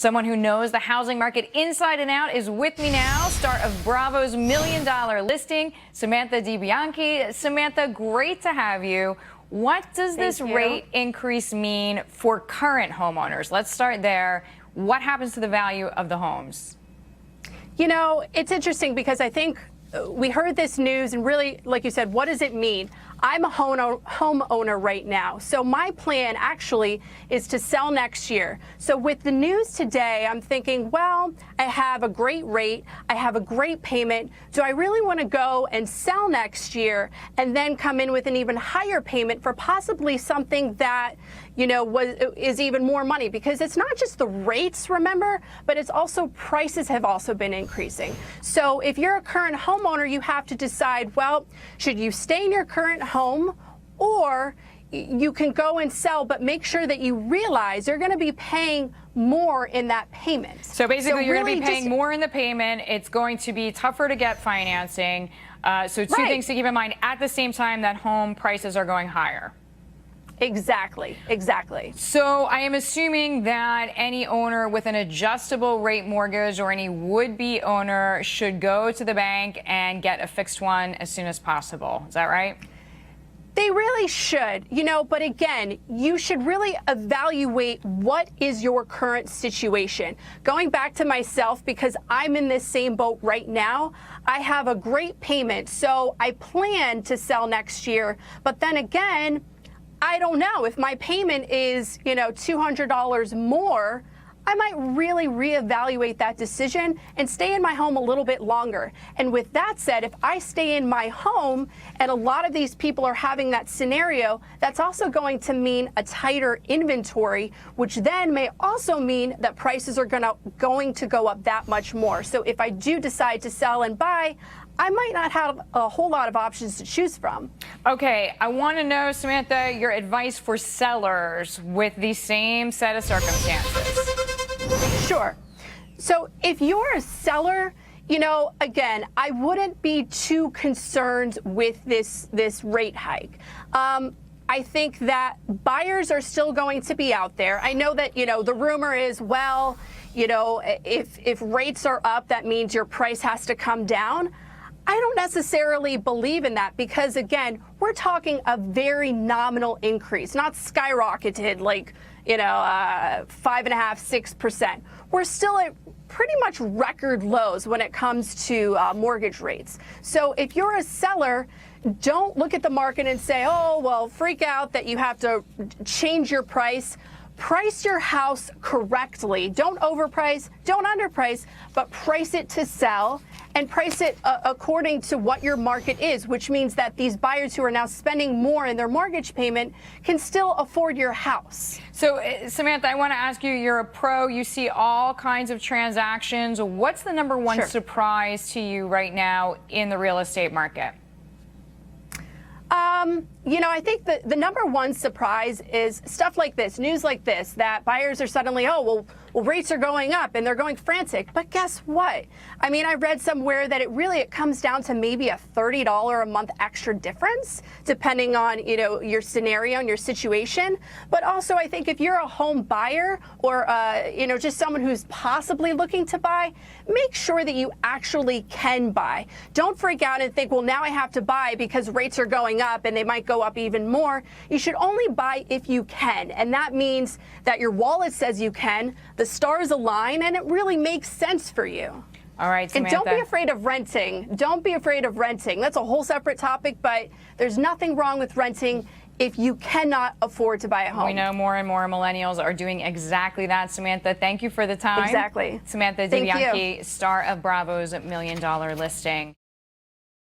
Someone who knows the housing market inside and out is with me now, star of Bravo's $1 Million Listing, Samantha DeBianchi. Samantha, great to have you. What does this rate increase mean for current homeowners? Let's start there. What happens to the value of the homes? You know, it's interesting because I think we heard this news and really, like you said, what does it mean? I'm a homeowner right now. So my plan actually is to sell next year. So with the news today, I'm thinking, well, I have a great rate. I have a great payment. Do I really want to go and sell next year and then come in with an even higher payment for possibly something that, you know, is even more money? Because it's not just the rates, remember, but it's also prices have also been increasing. So if you're a current homeowner, you have to decide, well, should you stay in your current home, or you can go and sell, but make sure that you realize you're going to be paying more in that payment. So basically, you're going to be paying more in the payment. It's going to be tougher to get financing. So two things to keep in mind at the same time that home prices are going higher. Exactly. So I am assuming that any owner with an adjustable rate mortgage or any would-be owner should go to the bank and get a fixed one as soon as possible. Is that right? They really should, you know, but again, you should really evaluate what is your current situation. Going back to myself, because I'm in this same boat right now, I have a great payment, so I plan to sell next year. But then again, I don't know if my payment is, you know, $200 more. I might really reevaluate that decision and stay in my home a little bit longer. And with that said, if I stay in my home and a lot of these people are having that scenario, that's also going to mean a tighter inventory, which then may also mean that prices are going to go up that much more. So if I do decide to sell and buy, I might not have a whole lot of options to choose from. Okay, I want to know, Samantha, your advice for sellers with the same set of circumstances. Sure. So if you're a seller, you know, again, I wouldn't be too concerned with this rate hike. I think that buyers are still going to be out there. I know that, you know, the rumor is, well, you know, if rates are up, that means your price has to come down. I don't necessarily believe in that because, again, we're talking a very nominal increase, not skyrocketed like, you know, 5.5%, 6%. We're still at pretty much record lows when it comes to mortgage rates. So if you're a seller, don't look at the market and say, oh, well, freak out that you have to change your price. Price your house correctly. Don't overprice, don't underprice, but price it to sell and price it according to what your market is, which means that these buyers who are now spending more in their mortgage payment can still afford your house. So, Samantha, I want to ask you, you're a pro. You see all kinds of transactions. What's the number one surprise to you right now in the real estate market? You know, I think the number one surprise is stuff like this, news like this, that buyers are suddenly, oh, well, rates are going up and they're going frantic. But guess what? I mean, I read somewhere that it comes down to maybe a $30 a month extra difference, depending on, you know, your scenario and your situation. But also, I think if you're a home buyer or, you know, just someone who's possibly looking to buy, make sure that you actually can buy. Don't freak out and think, well, now I have to buy because rates are going up and they might go up even more. You should only buy if you can. And that means that your wallet says you can, the stars align, and it really makes sense for you. All right, Samantha. And don't be afraid of renting. Don't be afraid of renting. That's a whole separate topic, but there's nothing wrong with renting if you cannot afford to buy a home. We know more and more millennials are doing exactly that. Samantha, thank you for the time. Exactly. Samantha DeBianchi, star of Bravo's $1 Million Listing.